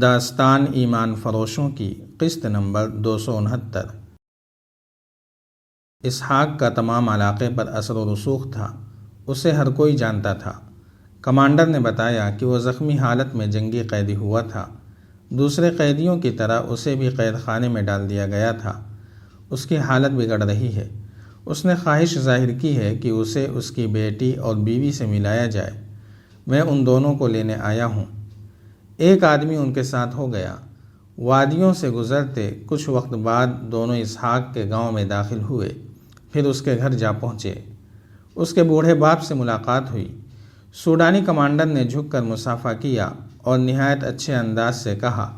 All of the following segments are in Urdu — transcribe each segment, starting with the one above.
داستان ایمان فروشوں کی قسط نمبر 269۔ اسحاق کا تمام علاقے پر اثر و رسوخ تھا، اسے ہر کوئی جانتا تھا۔ کمانڈر نے بتایا کہ وہ زخمی حالت میں جنگی قیدی ہوا تھا، دوسرے قیدیوں کی طرح اسے بھی قید خانے میں ڈال دیا گیا تھا۔ اس کی حالت بگڑ رہی ہے، اس نے خواہش ظاہر کی ہے کہ اسے اس کی بیٹی اور بیوی سے ملایا جائے۔ میں ان دونوں کو لینے آیا ہوں۔ ایک آدمی ان کے ساتھ ہو گیا۔ وادیوں سے گزرتے کچھ وقت بعد دونوں اسحاق کے گاؤں میں داخل ہوئے، پھر اس کے گھر جا پہنچے۔ اس کے بوڑھے باپ سے ملاقات ہوئی۔ سوڈانی کمانڈر نے جھک کر مصافحہ کیا اور نہایت اچھے انداز سے کہا،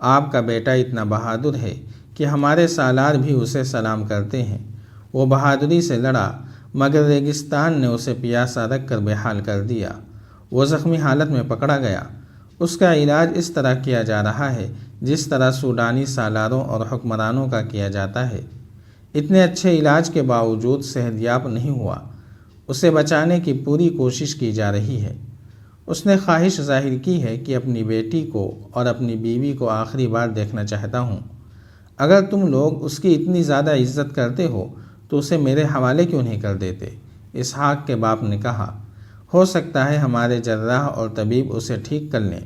آپ کا بیٹا اتنا بہادر ہے کہ ہمارے سالار بھی اسے سلام کرتے ہیں۔ وہ بہادری سے لڑا مگر ریگستان نے اسے پیاسا رکھ کر بے حال کر دیا۔ وہ زخمی حالت میں پکڑا گیا۔ اس کا علاج اس طرح کیا جا رہا ہے جس طرح سوڈانی سالاروں اور حکمرانوں کا کیا جاتا ہے۔ اتنے اچھے علاج کے باوجود صحت یاب نہیں ہوا۔ اسے بچانے کی پوری کوشش کی جا رہی ہے۔ اس نے خواہش ظاہر کی ہے کہ اپنی بیٹی کو اور اپنی بیوی کو آخری بار دیکھنا چاہتا ہوں۔ اگر تم لوگ اس کی اتنی زیادہ عزت کرتے ہو تو اسے میرے حوالے کیوں نہیں کر دیتے؟ اسحاق کے باپ نے کہا، ہو سکتا ہے ہمارے جراح اور طبیب اسے ٹھیک کر لیں۔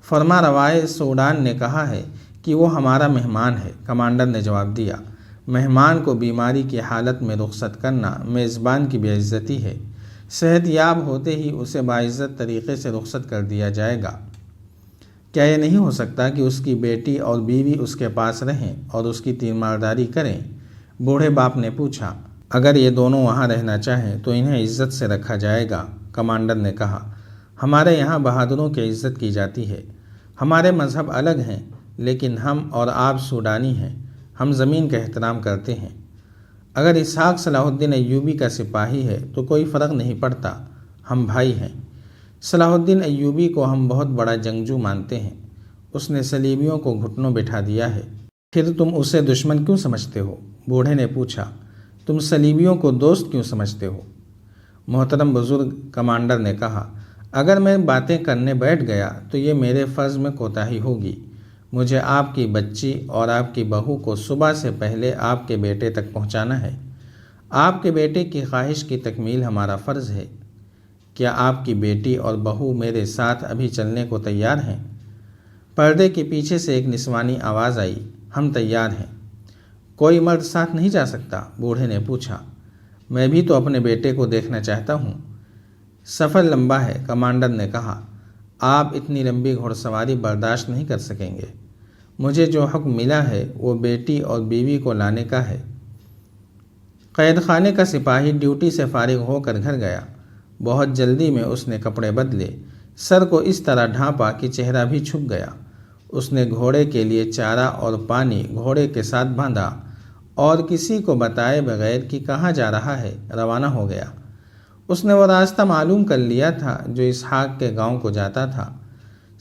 فرما روائے سوڈان نے کہا ہے کہ وہ ہمارا مہمان ہے۔ کمانڈر نے جواب دیا، مہمان کو بیماری کی حالت میں رخصت کرنا میزبان کی بے عزتی ہے۔ صحت یاب ہوتے ہی اسے باعزت طریقے سے رخصت کر دیا جائے گا۔ کیا یہ نہیں ہو سکتا کہ اس کی بیٹی اور بیوی اس کے پاس رہیں اور اس کی تیمارداری کریں؟ بوڑھے باپ نے پوچھا۔ اگر یہ دونوں وہاں رہنا چاہیں تو انہیں عزت سے رکھا جائے گا، کمانڈر نے کہا۔ ہمارے یہاں بہادروں کی عزت کی جاتی ہے۔ ہمارے مذہب الگ ہیں لیکن ہم اور آپ سوڈانی ہیں، ہم زمین کا احترام کرتے ہیں۔ اگر اسحاق صلاح الدین ایوبی کا سپاہی ہے تو کوئی فرق نہیں پڑتا، ہم بھائی ہیں۔ صلاح الدین ایوبی کو ہم بہت بڑا جنگجو مانتے ہیں، اس نے صلیبیوں کو گھٹنوں بٹھا دیا ہے۔ پھر تم اسے دشمن کیوں سمجھتے ہو؟ بوڑھے نے پوچھا۔ تم صلیبیوں کو دوست کیوں سمجھتے ہو؟ محترم بزرگ، کمانڈر نے کہا، اگر میں باتیں کرنے بیٹھ گیا تو یہ میرے فرض میں کوتاہی ہوگی۔ مجھے آپ کی بچی اور آپ کی بہو کو صبح سے پہلے آپ کے بیٹے تک پہنچانا ہے۔ آپ کے بیٹے کی خواہش کی تکمیل ہمارا فرض ہے۔ کیا آپ کی بیٹی اور بہو میرے ساتھ ابھی چلنے کو تیار ہیں؟ پردے کے پیچھے سے ایک نسوانی آواز آئی، ہم تیار ہیں۔ کوئی مرد ساتھ نہیں جا سکتا؟ بوڑھے نے پوچھا۔ میں بھی تو اپنے بیٹے کو دیکھنا چاہتا ہوں۔ سفر لمبا ہے، کمانڈر نے کہا، آپ اتنی لمبی گھوڑ سواری برداشت نہیں کر سکیں گے۔ مجھے جو حکم ملا ہے وہ بیٹی اور بیوی کو لانے کا ہے۔ قید خانے کا سپاہی ڈیوٹی سے فارغ ہو کر گھر گیا۔ بہت جلدی میں اس نے کپڑے بدلے، سر کو اس طرح ڈھانپا کہ چہرہ بھی چھپ گیا۔ اس نے گھوڑے کے لیے چارہ اور پانی گھوڑے کے ساتھ باندھا اور کسی کو بتائے بغیر کہ کہاں جا رہا ہے روانہ ہو گیا۔ اس نے وہ راستہ معلوم کر لیا تھا جو اسحاق کے گاؤں کو جاتا تھا۔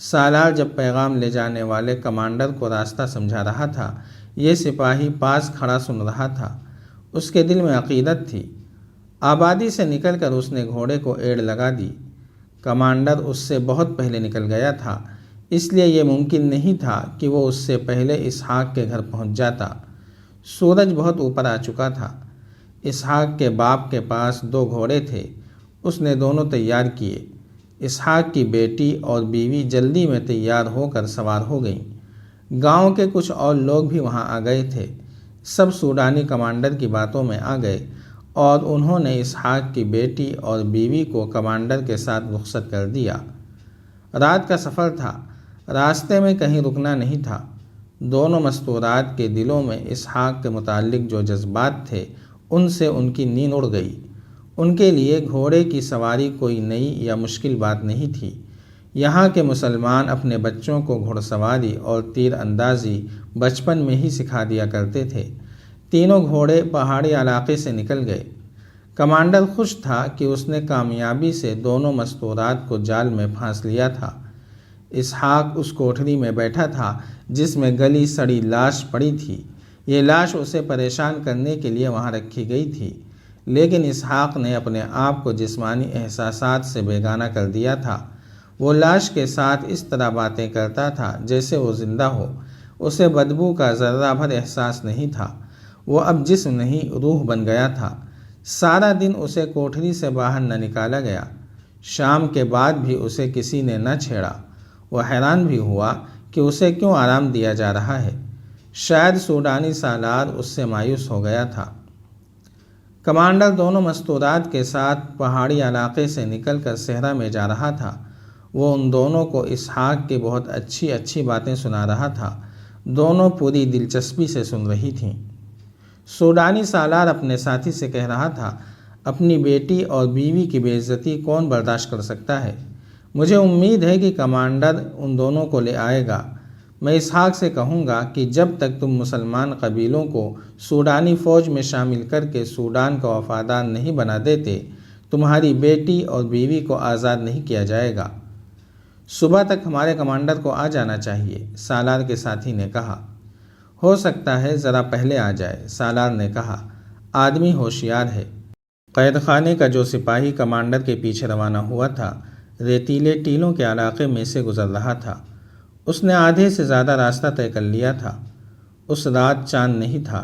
سالار جب پیغام لے جانے والے کمانڈر کو راستہ سمجھا رہا تھا، یہ سپاہی پاس کھڑا سن رہا تھا۔ اس کے دل میں عقیدت تھی۔ آبادی سے نکل کر اس نے گھوڑے کو ایڑ لگا دی۔ کمانڈر اس سے بہت پہلے نکل گیا تھا، اس لیے یہ ممکن نہیں تھا کہ وہ اس سے پہلے اسحاق کے گھر پہنچ جاتا۔ سورج بہت اوپر آ چکا تھا۔ اسحاق کے باپ کے پاس 2 گھوڑے تھے، اس نے دونوں تیار کیے۔ اسحاق کی بیٹی اور بیوی جلدی میں تیار ہو کر سوار ہو گئیں۔ گاؤں کے کچھ اور لوگ بھی وہاں آ گئے تھے۔ سب سوڈانی کمانڈر کی باتوں میں آ گئے اور انہوں نے اسحاق کی بیٹی اور بیوی کو کمانڈر کے ساتھ رخصت کر دیا۔ رات کا سفر تھا، راستے میں کہیں رکنا نہیں تھا۔ دونوں مستورات کے دلوں میں اسحاق کے متعلق جو جذبات تھے ان سے ان کی نیند اڑ گئی۔ ان کے لیے گھوڑے کی سواری کوئی نئی یا مشکل بات نہیں تھی۔ یہاں کے مسلمان اپنے بچوں کو گھوڑ سواری اور تیر اندازی بچپن میں ہی سکھا دیا کرتے تھے۔ تینوں گھوڑے پہاڑی علاقے سے نکل گئے۔ کمانڈر خوش تھا کہ اس نے کامیابی سے دونوں مستورات کو جال میں پھانس لیا تھا۔ اسحاق اس کوٹھری میں بیٹھا تھا جس میں گلی سڑی لاش پڑی تھی۔ یہ لاش اسے پریشان کرنے کے لیے وہاں رکھی گئی تھی، لیکن اسحاق نے اپنے آپ کو جسمانی احساسات سے بیگانہ کر دیا تھا۔ وہ لاش کے ساتھ اس طرح باتیں کرتا تھا جیسے وہ زندہ ہو۔ اسے بدبو کا ذرہ بھر احساس نہیں تھا۔ وہ اب جسم نہیں روح بن گیا تھا۔ سارا دن اسے کوٹھری سے باہر نہ نکالا گیا۔ شام کے بعد بھی اسے کسی نے نہ چھیڑا۔ وہ حیران بھی ہوا کہ اسے کیوں آرام دیا جا رہا ہے۔ شاید سوڈانی سالار اس سے مایوس ہو گیا تھا۔ کمانڈر دونوں مستورات کے ساتھ پہاڑی علاقے سے نکل کر صحرا میں جا رہا تھا۔ وہ ان دونوں کو اسحاق کی بہت اچھی باتیں سنا رہا تھا۔ دونوں پوری دلچسپی سے سن رہی تھیں۔ سوڈانی سالار اپنے ساتھی سے کہہ رہا تھا، اپنی بیٹی اور بیوی کی بے عزتی کون برداشت کر سکتا ہے؟ مجھے امید ہے کہ کمانڈر ان دونوں کو لے آئے گا۔ میں اسحاق سے کہوں گا کہ جب تک تم مسلمان قبیلوں کو سوڈانی فوج میں شامل کر کے سوڈان کا وفادار نہیں بنا دیتے، تمہاری بیٹی اور بیوی کو آزاد نہیں کیا جائے گا۔ صبح تک ہمارے کمانڈر کو آ جانا چاہیے، سالار کے ساتھی نے کہا۔ ہو سکتا ہے ذرا پہلے آ جائے، سالار نے کہا۔ آدمی ہوشیار ہے۔ قید خانے کا جو سپاہی کمانڈر کے پیچھے روانہ ہوا تھا، ریتیلے ٹیلوں کے علاقے میں سے گزر رہا تھا۔ اس نے آدھے سے زیادہ راستہ طے کر لیا تھا۔ اس رات چاند نہیں تھا۔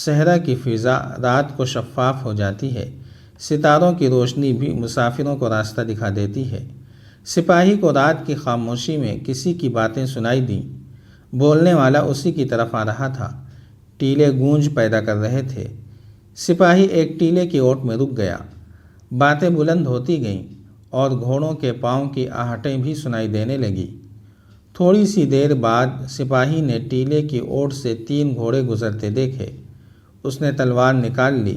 صحرا کی فضا رات کو شفاف ہو جاتی ہے۔ ستاروں کی روشنی بھی مسافروں کو راستہ دکھا دیتی ہے۔ سپاہی کو رات کی خاموشی میں کسی کی باتیں سنائی دیں۔ بولنے والا اسی کی طرف آ رہا تھا۔ ٹیلے گونج پیدا کر رہے تھے۔ سپاہی ایک ٹیلے کی اوٹ میں رک گیا۔ باتیں بلند ہوتی گئیں اور گھوڑوں کے پاؤں کی آہٹیں بھی سنائی دینے لگیں۔ تھوڑی سی دیر بعد سپاہی نے ٹیلے کی اوٹ سے 3 گھوڑے گزرتے دیکھے۔ اس نے تلوار نکال لی۔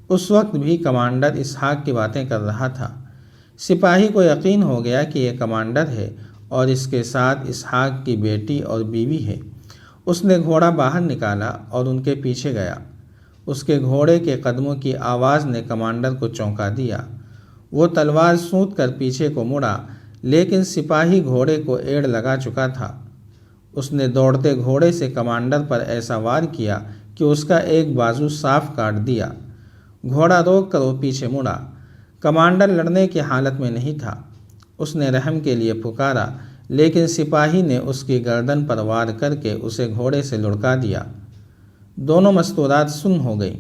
اس وقت بھی کمانڈر اسحاق کی باتیں کر رہا تھا۔ سپاہی کو یقین ہو گیا کہ یہ کمانڈر ہے اور اس کے ساتھ اسحاق کی بیٹی اور بیوی ہے۔ اس نے گھوڑا باہر نکالا اور ان کے پیچھے گیا۔ اس کے گھوڑے کے قدموں کی آواز نے کمانڈر کو چونکا دیا۔ وہ تلوار سونت کر پیچھے کو مڑا، لیکن سپاہی گھوڑے کو ایڑ لگا چکا تھا۔ اس نے دوڑتے گھوڑے سے کمانڈر پر ایسا وار کیا کہ اس کا ایک بازو صاف کاٹ دیا۔ گھوڑا روک کر وہ پیچھے مڑا۔ کمانڈر لڑنے کی حالت میں نہیں تھا۔ اس نے رحم کے لیے پکارا، لیکن سپاہی نے اس کی گردن پر وار کر کے اسے گھوڑے سے لڑکا دیا۔ دونوں مستورات سن ہو گئیں۔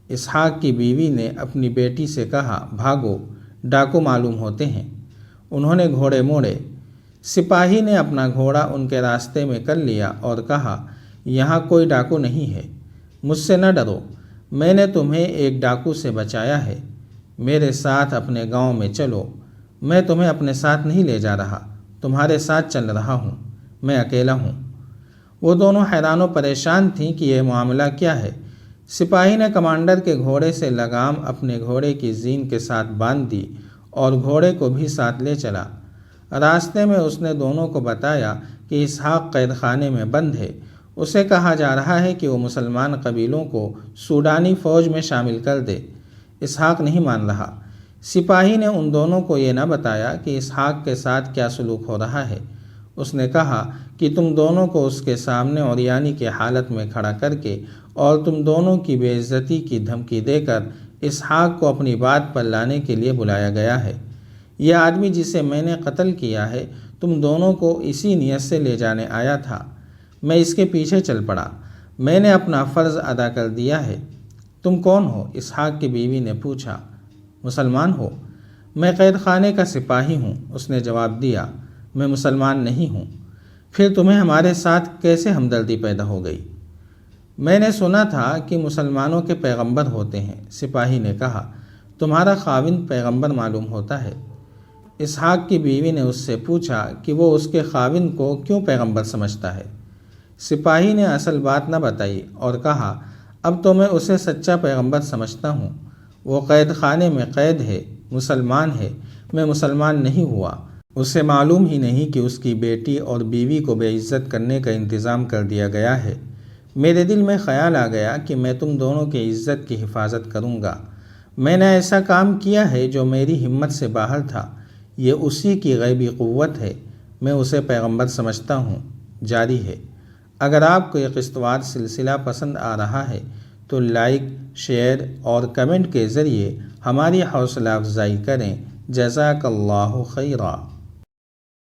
اسحاق کی بیوی نے اپنی بیٹی سے کہا، بھاگو، ڈاکو معلوم ہوتے ہیں۔ انہوں نے گھوڑے موڑے۔ سپاہی نے اپنا گھوڑا ان کے راستے میں کر لیا اور کہا، یہاں کوئی ڈاکو نہیں ہے، مجھ سے نہ ڈرو، میں نے تمہیں ایک ڈاکو سے بچایا ہے۔ میرے ساتھ اپنے گاؤں میں چلو۔ میں تمہیں اپنے ساتھ نہیں لے جا رہا، تمہارے ساتھ چل رہا ہوں، میں اکیلا ہوں۔ وہ دونوں حیران و پریشان تھیں کہ یہ معاملہ کیا ہے۔ سپاہی نے کمانڈر کے گھوڑے سے لگام اپنے گھوڑے کی زین کے ساتھ باندھ دی اور گھوڑے کو بھی ساتھ لے چلا۔ راستے میں اس نے دونوں کو بتایا کہ اسحاق قید خانے میں بند ہے۔ اسے کہا جا رہا ہے کہ وہ مسلمان قبیلوں کو سوڈانی فوج میں شامل کر دے۔ اسحاق نہیں مان رہا۔ سپاہی نے ان دونوں کو یہ نہ بتایا کہ اسحاق کے ساتھ کیا سلوک ہو رہا ہے۔ اس نے کہا کہ تم دونوں کو اس کے سامنے عریانی کی حالت میں کھڑا کر کے اور تم دونوں کی بے عزتی کی دھمکی دے کر اسحاق کو اپنی بات پر لانے کے لیے بلایا گیا ہے۔ یہ آدمی جسے میں نے قتل کیا ہے، تم دونوں کو اسی نیت سے لے جانے آیا تھا۔ میں اس کے پیچھے چل پڑا۔ میں نے اپنا فرض ادا کر دیا ہے۔ تم کون ہو؟ اسحاق کی بیوی نے پوچھا۔ مسلمان ہو؟ میں قید خانے کا سپاہی ہوں، اس نے جواب دیا۔ میں مسلمان نہیں ہوں۔ پھر تمہیں ہمارے ساتھ کیسے ہمدردی پیدا ہو گئی؟ میں نے سنا تھا کہ مسلمانوں کے پیغمبر ہوتے ہیں، سپاہی نے کہا۔ تمہارا خاوند پیغمبر معلوم ہوتا ہے؟ اسحاق کی بیوی نے اس سے پوچھا کہ وہ اس کے خاوند کو کیوں پیغمبر سمجھتا ہے۔ سپاہی نے اصل بات نہ بتائی اور کہا، اب تو میں اسے سچا پیغمبر سمجھتا ہوں۔ وہ قید خانے میں قید ہے، مسلمان ہے، میں مسلمان نہیں ہوا۔ اسے معلوم ہی نہیں کہ اس کی بیٹی اور بیوی کو بے عزت کرنے کا انتظام کر دیا گیا ہے۔ میرے دل میں خیال آ گیا کہ میں تم دونوں کی عزت کی حفاظت کروں گا۔ میں نے ایسا کام کیا ہے جو میری ہمت سے باہر تھا۔ یہ اسی کی غیبی قوت ہے۔ میں اسے پیغمبر سمجھتا ہوں۔ جاری ہے۔ اگر آپ کو یہ قسط وار سلسلہ پسند آ رہا ہے تو لائک، شیئر اور کمنٹ کے ذریعے ہماری حوصلہ افزائی کریں۔ جزاک اللہ خیرا۔